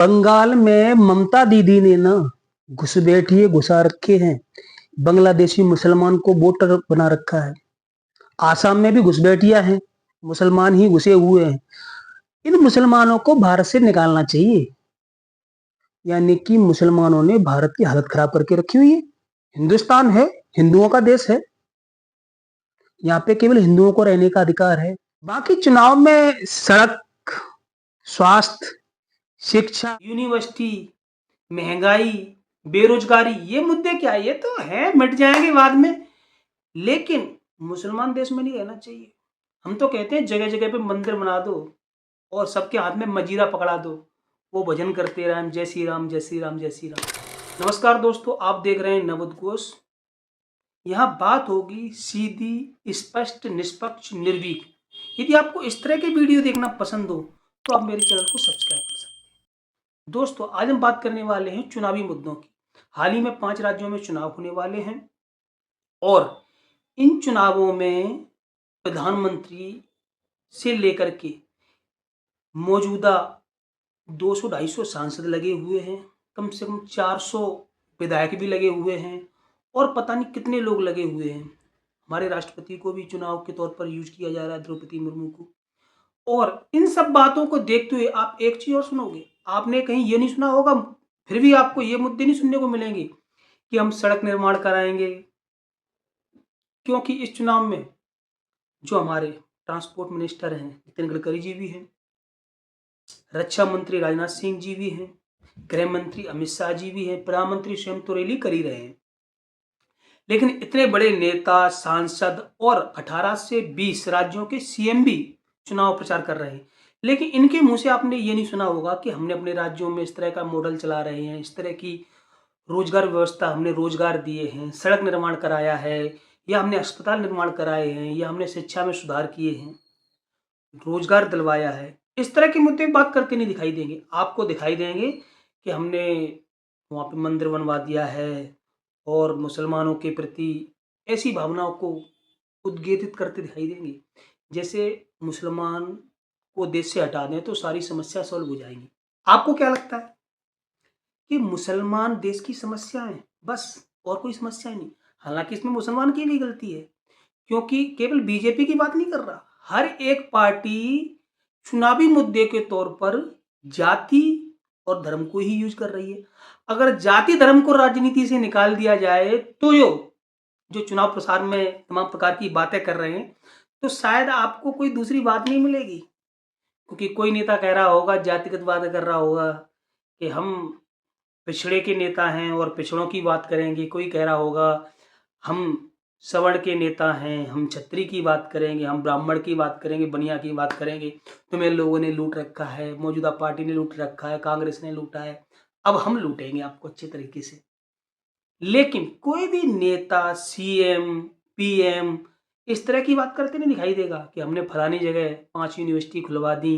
बंगाल में ममता दीदी ने ना घुसपैठिए घुसा रखे हैं। बांग्लादेशी मुसलमान को वोटर बना रखा है। आसाम में भी घुसपैठिया हैं, मुसलमान ही घुसे हुए हैं। इन मुसलमानों को भारत से निकालना चाहिए। यानी कि मुसलमानों ने भारत की हालत खराब करके रखी हुई है। हिंदुस्तान है, हिंदुओं का देश है। यहाँ पे केवल हिंदुओं को रहने का अधिकार है। बाकी चुनाव में सड़क, स्वास्थ्य, शिक्षा, यूनिवर्सिटी, महंगाई, बेरोजगारी, ये मुद्दे क्या है? ये तो है, मिट जाएंगे बाद में। लेकिन मुसलमान देश में नहीं रहना चाहिए। हम तो कहते हैं जगह जगह पे मंदिर बना दो और सबके हाथ में मजीरा पकड़ा दो, वो भजन करते रहें, जय श्री राम जय श्री राम जय श्री राम। नमस्कार दोस्तों, आप देख रहे हैं नवोदघोष। यहाँ बात होगी सीधी, स्पष्ट, निष्पक्ष, निर्भीक। यदि आपको इस तरह के वीडियो देखना पसंद हो तो आप मेरे चैनल को सब्सक्राइब कर सकते हैं। दोस्तों, आज हम बात करने वाले हैं चुनावी मुद्दों की। हाल ही में 5 राज्यों में चुनाव होने वाले हैं और इन चुनावों में प्रधानमंत्री से लेकर के मौजूदा 200-250 सांसद लगे हुए हैं, कम से कम 400 विधायक भी लगे हुए हैं और पता नहीं कितने लोग लगे हुए हैं। हमारे राष्ट्रपति को भी चुनाव के तौर पर यूज किया जा रहा है, द्रौपदी मुर्मू को। और इन सब बातों को देखते हुए आप एक चीज और सुनोगे, आपने कहीं ये नहीं सुना होगा, फिर भी आपको ये मुद्दे नहीं सुनने को मिलेंगे कि हम सड़क निर्माण कराएंगे। क्योंकि इस चुनाव में जो हमारे ट्रांसपोर्ट मिनिस्टर हैं नितिन गडकरी जी भी हैं, रक्षा मंत्री राजनाथ सिंह जी भी हैं, गृह मंत्री अमित शाह जी भी हैं, प्रधानमंत्री स्वयं तो रैली कर ही रहे हैं। लेकिन इतने बड़े नेता, सांसद और 18 से 20 राज्यों के सीएम भी चुनाव प्रचार कर रहे हैं। लेकिन इनके मुंह से आपने ये नहीं सुना होगा कि हमने अपने राज्यों में इस तरह का मॉडल चला रहे हैं, इस तरह की रोजगार व्यवस्था, हमने रोजगार दिए हैं, सड़क निर्माण कराया है, या हमने अस्पताल निर्माण कराए हैं, या हमने शिक्षा में सुधार किए हैं, रोजगार दिलवाया है। इस तरह के मुद्दे बात करते नहीं दिखाई देंगे। आपको दिखाई देंगे कि हमने वहाँ पे मंदिर बनवा दिया है और मुसलमानों के प्रति ऐसी भावनाओं को उद्गीतित करते दिखाई देंगे जैसे मुसलमान को देश से हटा दें तो सारी समस्या सॉल्व हो जाएंगी। आपको क्या लगता है कि मुसलमान देश की समस्या है बस, और कोई समस्या नहीं? हालांकि इसमें मुसलमान की भी गलती है, क्योंकि केवल बीजेपी की बात नहीं कर रहा। हर एक पार्टी चुनावी मुद्दे के तौर पर जाति और धर्म को ही यूज कर रही है। अगर जाति धर्म को राजनीति से निकाल दिया जाए तो जो चुनाव प्रसार में तमाम प्रकार की बातें कर रहे हैं, तो शायद आपको कोई दूसरी बात नहीं मिलेगी। क्योंकि कोई नेता कह रहा होगा, जातिगत बातें कर रहा होगा कि हम पिछड़े के नेता हैं और पिछड़ों की बात करेंगे। कोई कह रहा होगा हम सवर्ण के नेता हैं, हम क्षत्रिय की बात करेंगे, हम ब्राह्मण की बात करेंगे, बनिया की बात करेंगे। तुम्हें लोगों ने लूट रखा है, मौजूदा पार्टी ने लूट रखा है, कांग्रेस ने लूटा है, अब हम लूटेंगे आपको अच्छे तरीके से। लेकिन कोई भी नेता, सीएम, पीएम इस तरह की बात करते नहीं दिखाई देगा कि हमने फलानी जगह 5 यूनिवर्सिटी खुलवा दी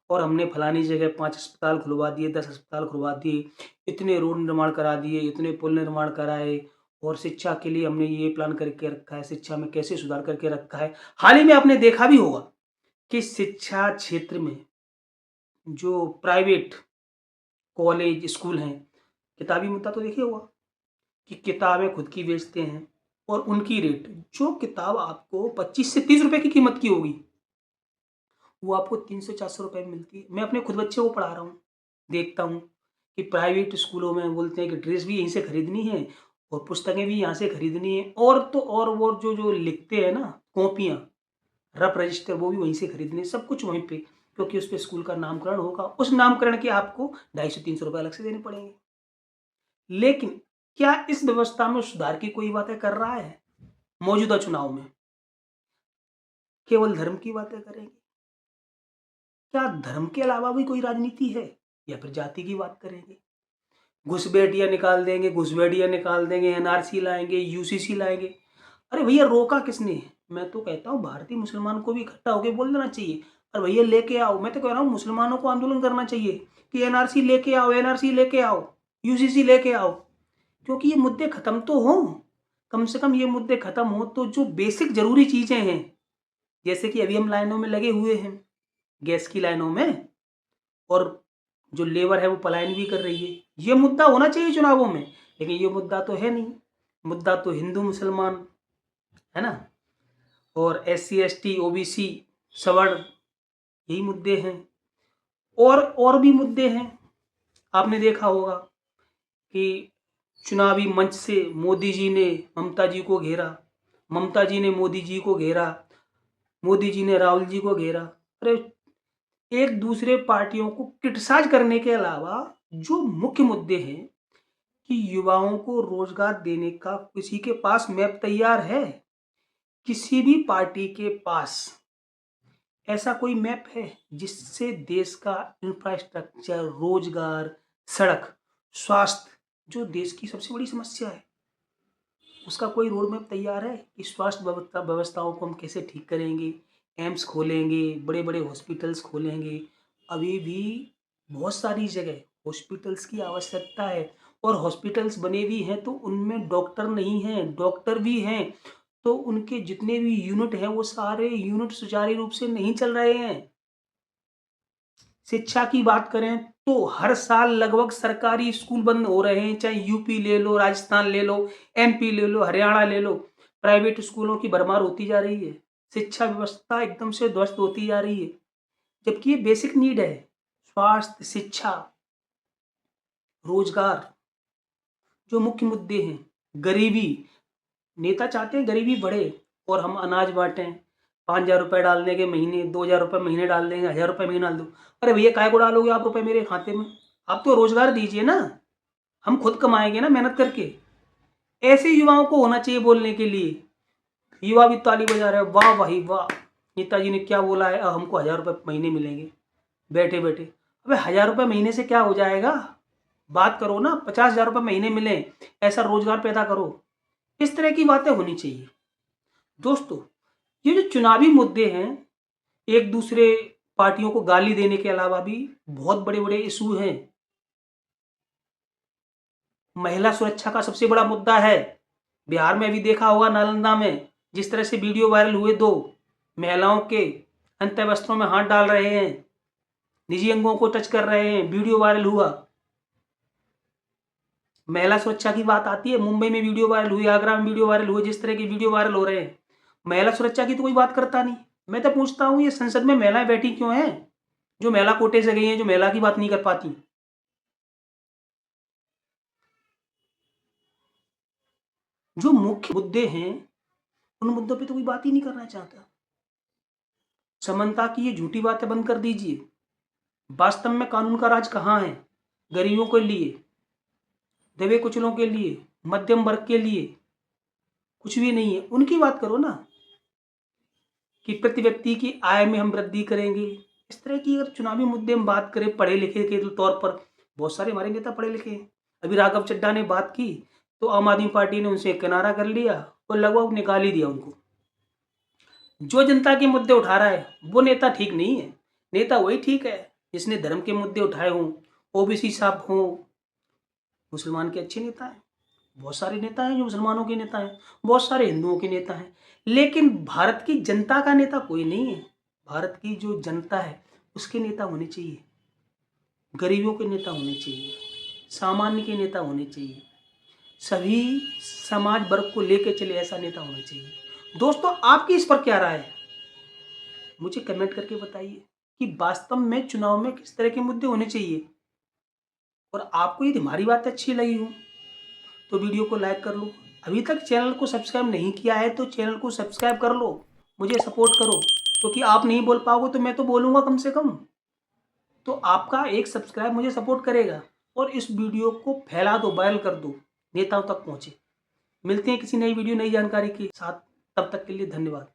और हमने फलानी जगह 5 अस्पताल खुलवा दिए, 10 अस्पताल खुलवा दिए, इतने रोड निर्माण करा दिए, इतने पुल निर्माण कराए, और शिक्षा के लिए हमने ये प्लान करके रखा है, शिक्षा में कैसे सुधार करके रखा है। हाल ही में आपने देखा भी होगा कि शिक्षा क्षेत्र में जो प्राइवेट कॉलेज, स्कूल हैं, किताबी मुद्दा तो देखिए होगा कि किताबें खुद की बेचते हैं और उनकी रेट, जो किताब आपको 25 से 30 रुपए की कीमत की होगी, वो आपको 300-400 रुपए में मिलती है। मैं अपने खुद बच्चे को पढ़ा रहा हूँ, देखता हूँ कि प्राइवेट स्कूलों में बोलते हैं कि ड्रेस भी यहीं से खरीदनी है और पुस्तकें भी यहाँ से खरीदनी है, और तो और वो जो जो लिखते हैं ना कॉपियाँ, रफ रजिस्टर, वो भी वहीं से खरीदने, सब कुछ वहीं पे, क्योंकि उस पर स्कूल का नामकरण होगा। उस नामकरण के आपको 250-300 रुपए अलग से देने पड़ेंगे। लेकिन क्या इस व्यवस्था में सुधार की कोई बातें कर रहा है? मौजूदा चुनाव में केवल धर्म की बातें करेंगे? क्या धर्म के अलावा भी कोई राजनीति है, या फिर जाति की बात करेंगे? घुसपैठिया निकाल देंगे, घुसपैठिया निकाल देंगे, एनआरसी लाएंगे, यूसीसी लाएंगे। अरे भैया, रोका किसने? मैं तो कहता हूँ भारतीय मुसलमान को भी इकट्ठा होकर बोल देना चाहिए, अरे भैया लेके आओ। मैं तो कह रहा हूँ मुसलमानों को आंदोलन करना चाहिए कि एनआरसी लेके आओ, एनआरसी लेके आओ, यूसीसी लेके आओ, क्योंकि ये मुद्दे खत्म तो हो। कम से कम ये मुद्दे खत्म हो तो जो बेसिक जरूरी चीजें हैं, जैसे कि अभी हम लाइनों में लगे हुए हैं, गैस की लाइनों में, और जो लेबर है वो पलायन भी कर रही है। ये मुद्दा होना चाहिए चुनावों में, लेकिन ये मुद्दा तो है नहीं। मुद्दा तो हिंदू मुसलमान है ना, और SC ST OBC सवर्ण, यही मुद्दे हैं। और भी मुद्दे हैं। आपने देखा होगा कि चुनावी मंच से मोदी जी ने ममता जी को घेरा, ममता जी ने मोदी जी को घेरा, मोदी जी ने राहुल जी को घेरा। अरे एक दूसरे पार्टियों को क्रिटिसाइज करने के अलावा जो मुख्य मुद्दे हैं कि युवाओं को रोजगार देने का किसी के पास मैप तैयार है? किसी भी पार्टी के पास ऐसा कोई मैप है जिससे देश का इंफ्रास्ट्रक्चर, रोजगार, सड़क, स्वास्थ्य, जो देश की सबसे बड़ी समस्या है, उसका कोई रोड मैप तैयार है कि स्वास्थ्य व्यवस्थाओं को हम कैसे ठीक करेंगे, एम्स खोलेंगे, बड़े बड़े हॉस्पिटल्स खोलेंगे। अभी भी बहुत सारी जगह हॉस्पिटल्स की आवश्यकता है, और हॉस्पिटल्स बने भी हैं तो उनमें डॉक्टर नहीं हैं, डॉक्टर भी हैं तो उनके जितने भी यूनिट हैं वो सारे यूनिट सुचारू रूप से नहीं चल रहे हैं। शिक्षा की बात करें तो हर साल लगभग सरकारी स्कूल बंद हो रहे हैं, चाहे यूपी ले लो, राजस्थान ले लो, MP ले लो, हरियाणा ले लो, प्राइवेट स्कूलों की भरमार होती जा रही है। शिक्षा व्यवस्था एकदम से ध्वस्त होती जा रही है, जबकि ये बेसिक नीड है। स्वास्थ्य, शिक्षा, रोजगार जो मुख्य मुद्दे हैं। गरीबी, नेता चाहते हैं गरीबी बढ़े और हम अनाज बांटें, 5,000 रुपये डालने के महीने, 2,000 रुपये महीने डाल देंगे, 1,000 रुपये महीने डाल दो। अरे भैया काय को डालोगे आप रुपए मेरे खाते में? आप तो रोजगार दीजिए ना, हम खुद कमाएंगे ना मेहनत करके। ऐसे युवाओं को होना चाहिए बोलने के लिए। युवा भी ताली बजा रहे हैं, वाह भाई वाह, नेताजी ने क्या बोला है, अब हमको 1,000 रुपये महीने मिलेंगे बैठे बैठे। अबे 1,000 रुपये महीने से क्या हो जाएगा? बात करो ना, 50,000 रुपये महीने मिले, ऐसा रोजगार पैदा करो। इस तरह की बातें होनी चाहिए। दोस्तों, ये जो चुनावी मुद्दे हैं, एक दूसरे पार्टियों को गाली देने के अलावा भी बहुत बड़े बड़े इशू हैं। महिला सुरक्षा का सबसे बड़ा मुद्दा है। बिहार में अभी देखा होगा, नालंदा में जिस तरह से वीडियो वायरल हुए, 2 महिलाओं के अंत्य वस्त्रों में हाथ डाल रहे हैं, निजी अंगों को टच कर रहे हैं, वीडियो वायरल हुआ। महिला सुरक्षा की बात आती है, मुंबई में वीडियो वायरल हुई, आगरा में वीडियो वायरल हुए, जिस तरह के वीडियो वायरल हो रहे हैं, महिला सुरक्षा की तो कोई बात करता नहीं। मैं तो पूछता हूं, ये संसद में महिलाएं बैठी क्यों हैं, जो महिला कोटे से गई हैं, जो महिला की बात नहीं कर पाती? जो मुख्य मुद्दे हैं उन मुद्दों पे तो कोई बात ही नहीं करना चाहता। समानता की ये झूठी बातें बंद कर दीजिए। वास्तव में कानून का राज कहाँ है? गरीबों के लिए, दबे कुचलों के लिए, मध्यम वर्ग के लिए कुछ भी नहीं है। उनकी बात करो ना, कि प्रति व्यक्ति की आय में हम वृद्धि करेंगे। इस तरह की अगर चुनावी मुद्दे हम बात करें, पढ़े लिखे के तौर पर बहुत सारे हमारे नेता पढ़े लिखे हैं। अभी राघव चड्ढा ने बात की तो आम आदमी पार्टी ने उनसे किनारा कर लिया और लगभग निकाल ही दिया उनको। जो जनता के मुद्दे उठा रहा है वो नेता ठीक नहीं है। नेता वही ठीक है जिसने धर्म के मुद्दे उठाए हों, OBC साहब हों, मुसलमान के अच्छे नेता हैं। बहुत सारे नेता हैं जो मुसलमानों के नेता हैं, बहुत सारे हिंदुओं के नेता हैं, लेकिन भारत की जनता का नेता कोई नहीं है। भारत की जो जनता है उसके नेता होने चाहिए, गरीबों के नेता होने चाहिए, सामान्य के नेता होने चाहिए, सभी समाज वर्ग को लेकर चले ऐसा नेता होना चाहिए। दोस्तों, आपकी इस पर क्या राय है? मुझे कमेंट करके बताइए कि वास्तव में चुनाव में किस तरह के मुद्दे होने चाहिए। और आपको यदि हमारी बात अच्छी लगी हो तो वीडियो को लाइक कर लो। अभी तक चैनल को सब्सक्राइब नहीं किया है तो चैनल को सब्सक्राइब कर लो, मुझे सपोर्ट करो, क्योंकि आप नहीं बोल पाओगे तो मैं तो बोलूँगा कम से कम। तो आपका एक सब्सक्राइब मुझे सपोर्ट करेगा। और इस वीडियो को फैला दो, वायरल कर दो, नेताओं तक पहुँचे। मिलते हैं किसी नई वीडियो, नई जानकारी के साथ। तब तक के लिए धन्यवाद।